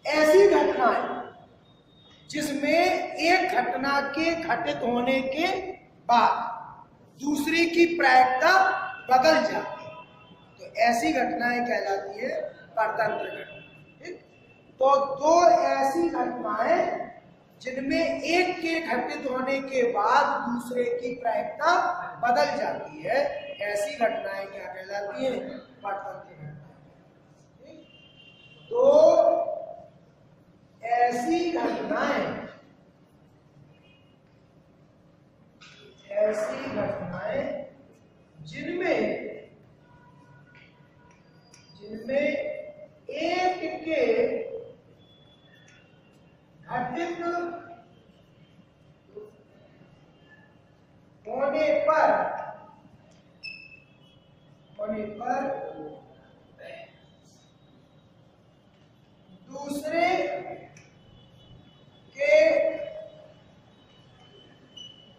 ऐसी घटनाएं जिसमें एक घटना के घटित होने के बाद दूसरी की प्रायिकता बदल जाती है, तो ऐसी घटनाएं कहलाती है परतंत्र घटना। ठीक, तो दो ऐसी घटनाएं जिनमें एक के घटित होने के बाद दूसरे की प्रायिकता बदल जाती है, ऐसी घटनाएं क्या कहलाती हैं? परतंत्र घटनाएं। तो ऐसी घटनाएं जिनमें एक के घटित होने पर दूसरे के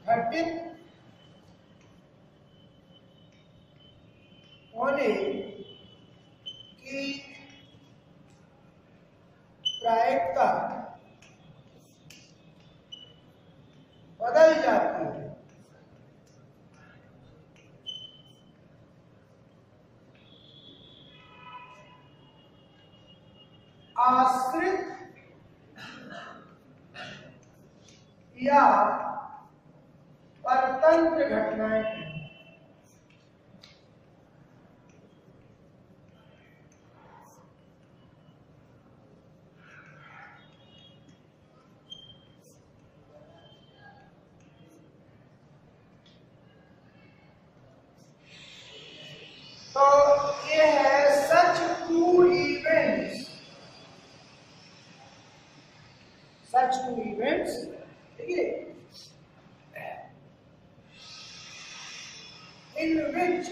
घटित होने की प्रायिकता बदल जाती है, आश्रित या परतंत्र घटनाएं। तो ये है सच टू इवेंट्स, ठीक है, in which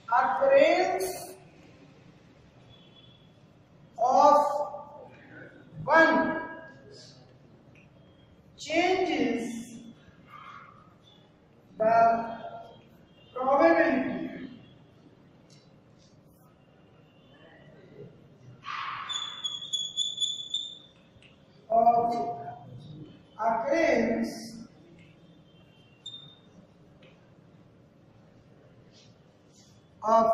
occurrence of one changes the probability of occurrence of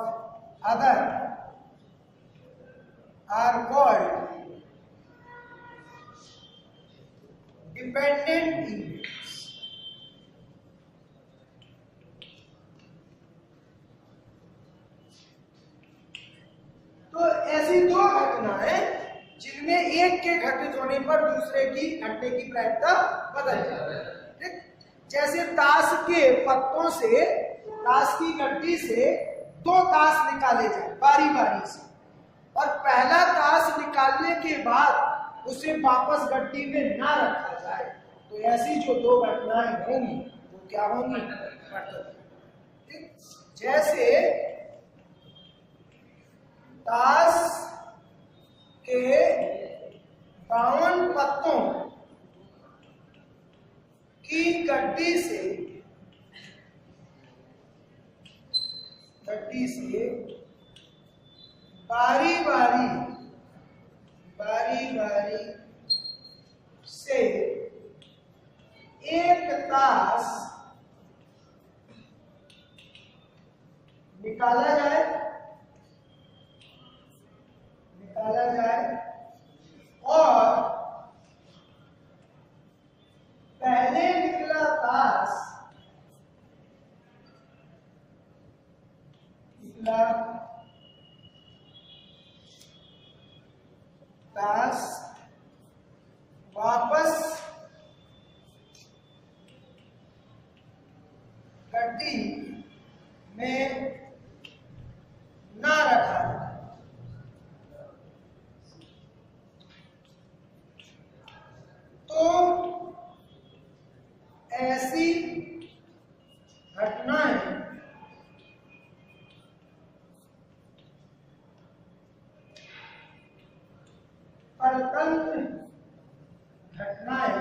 other are called dependent events। तो ऐसी दो घटनाएं जिनमें एक के घटित होने पर दूसरे की घटने की प्रायिकता बदल जाती है। ठीक, जैसे ताश के पत्तों से, ताश की गड्डी से दो ताश निकाले जाए बारी बारी से, और पहला ताश निकालने के बाद उसे वापस गड्डी में ना रखा जाए, तो ऐसी जो दो घटनाएं होंगी वो क्या होंगी? ठीक, जैसे ताश के 52 पत्तों की गड्डी से बारी बारी से एक ताश निकाला जाए और पहले निकला ताश वापस गड्डी में ना रखा, तो ऐसी घटनाएं परतंत्र घटनाएं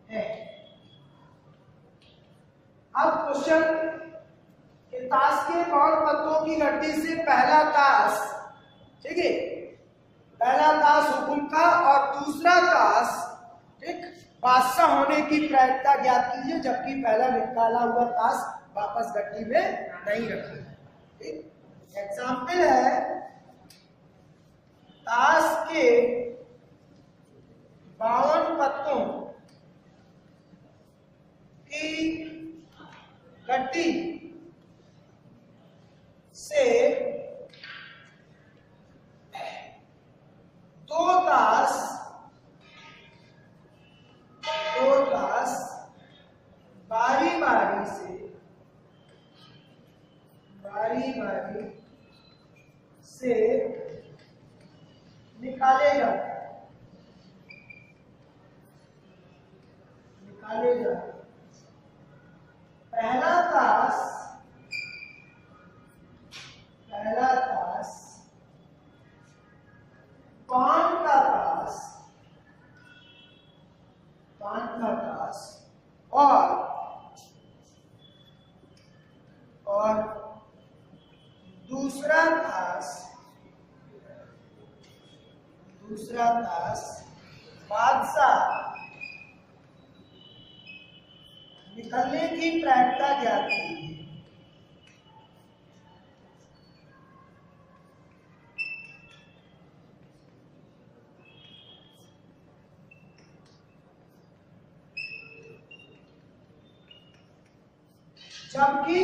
हैं। अब क्वेश्चन ताश के कौन पत्तों की गति से पहला ताश, ठीक है, पहला ताश हुकुम का और दूसरा ताश, ठीक, बादशाह होने की प्रायिकता ज्ञात कीजिए, जबकि पहला निकाला हुआ ताश वापस गड्डी में नहीं रखा है। ठीक, एग्जाम्पल है ताश के 52 पत्तों की गड्डी से दो ताश बारी बारी से निकाले जाते पहला ताश पान का ताश और दूसरा ताश बादशाह निकलने की प्रायिकता ज्ञात कीजिए। जबकि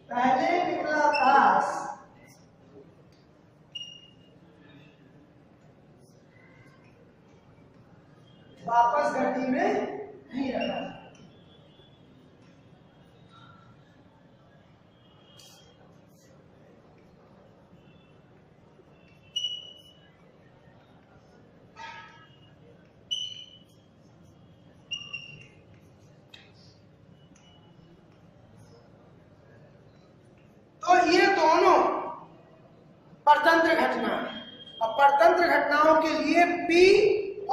पहले निकला ताश वापस गड्डी में नहीं रखा। तो ये दोनों परतंत्र घटना, और परतंत्र घटनाओं के लिए P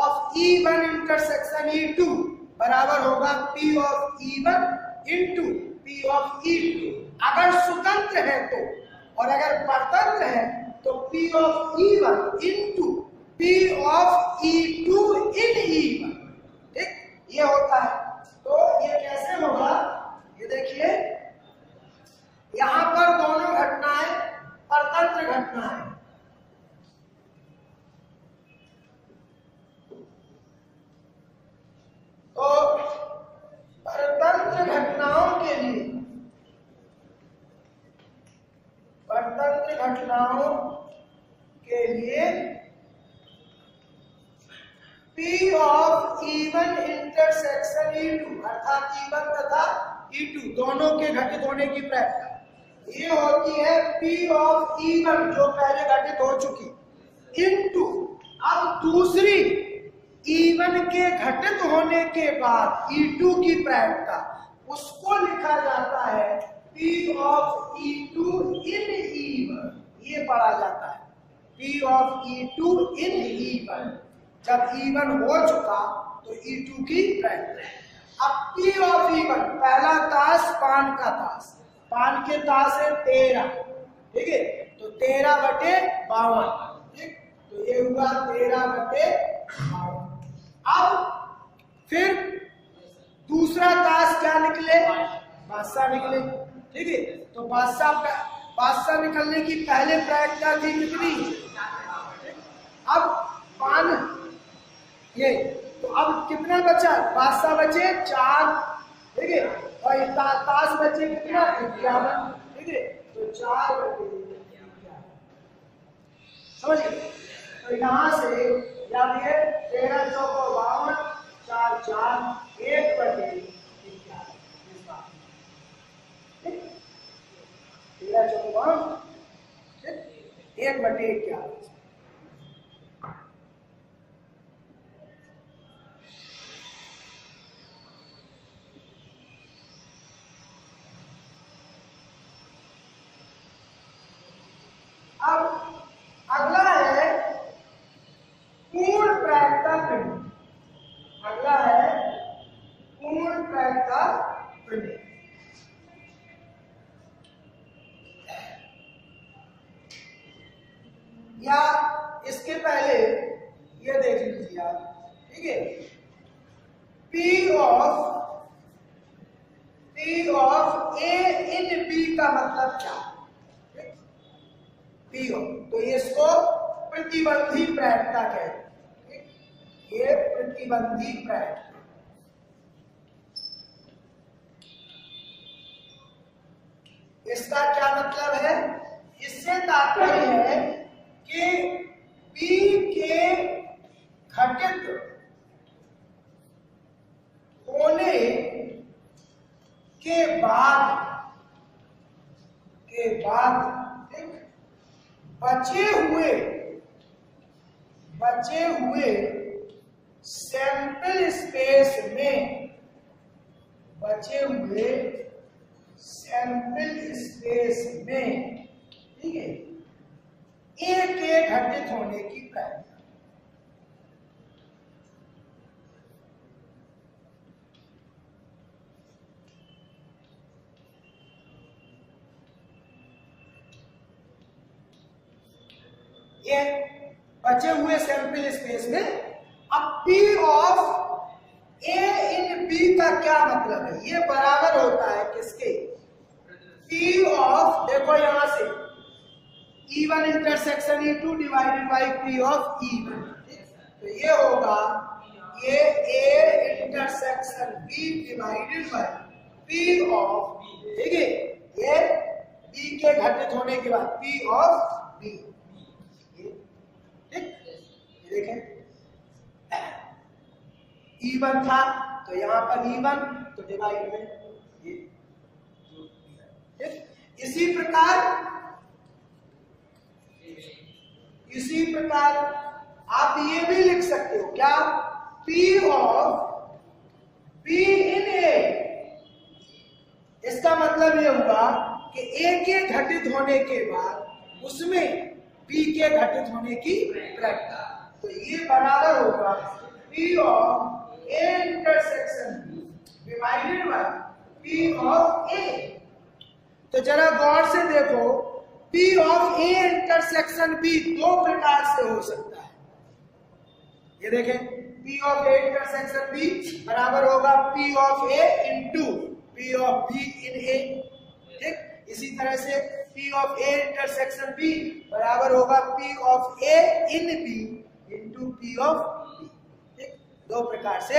of E1 intersection E2 बराबर होगा P of E1 into P of E2 अगर स्वतंत्र है तो, और अगर परतंत्र है तो P of E1 into P of E2 in E1। ठीक, ये होता है। तो ये कैसे होगा, ये देखिए यहां पर दोनों घटनाएं परतंत्र घटनाएं, तो परतंत्र घटनाओं के लिए P of E1 intersection E2 अर्थात E1 तथा E2 दोनों के घटित होने की प्रायिकता ये होती है P ऑफ E1 जो पहले घटित हो चुकी इंटू अब दूसरी E1 के घटित होने के बाद E2 की प्रायिकता, उसको लिखा जाता है P of E2 in E1। ये पढ़ा जाता है P of E2 in E1। जब E1 हो चुका तो E2 की प्रायिकता। अब P ऑफ E1 पहला ताश पान का ताश, पान के ताश है 13, ठीक है, तो 13/52, ठीक, तो ये हुआ 13/52। अब फिर दूसरा ताश क्या निकले, बादशाह निकले, ठीक है, तो बादशाह निकलने की पहले प्रायिकता थी कितनी, अब पान ये, तो अब कितना बचा, बादशाह बचे 4, ठीक है, और ताश बचे कितना 51, ठीक है, तो 4/51 समझिए। तो यहाँ से याद है 13 चौको 52, 4 4 1/51, 13 चौको 52, 1/51। अब अगला है पूर्ण प्रायिकता खंड, अगला है पूर्ण प्रायिकता P of A in B का मतलब क्या है? P ऑफ, तो इसको प्रतिबंधी प्रायिकता कहते हैं। ये प्रतिबंधी प्रायिकता। इसका क्या मतलब है? इससे तात्पर्य है कि P के घटित होने के बाद बचे हुए सैंपल स्पेस में, ठीक है, A के घटित होने की प्रायिकता। ये बचे हुए सैंपल स्पेस में। अब P of A in B का क्या मतलब है? ये बराबर होता है किसके? P ऑफ, देखो यहां से E1 intersection E2 divided by P of E1, तो ये होगा ये A intersection B divided by P of B, ठीक है, ये B के घटित होने के बाद P ऑफ B, देखें E1 था तो यहां पर E1, तो डिवाइड में ये, इसी प्रकार आप ये भी लिख सकते हो क्या? P of B in A, इसका मतलब ये हुआ कि A के घटित होने के बाद उसमें B के घटित होने की प्रायिकता, तो ये बराबर होगा P of A intersection B divided by P of A। तो जरा गौर से देखो, P of A intersection B दो प्रकार से हो सकता है। ये देखें, P of A intersection B बराबर होगा P of A into P of B in A, ठीक। इसी तरह से P of A intersection B बराबर होगा P of A in B into P of B, ठीक। दो प्रकार से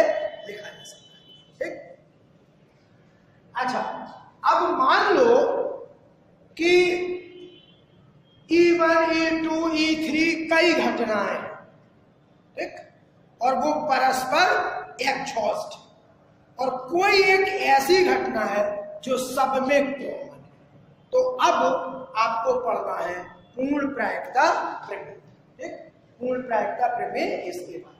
लिखा जा सकता है, ठीक। अच्छा, अब मान लो कि E1, E2, E3 कई घटनाएं, ठीक, और वो परस्पर एक्सहॉस्ट, और कोई एक ऐसी घटना है जो सब में कॉमन है। तो अब आपको पढ़ना है पूर्ण प्रायिकता प्रमेय, ठीक। पूर्ण प्रायिकता प्रमेय इसके बाद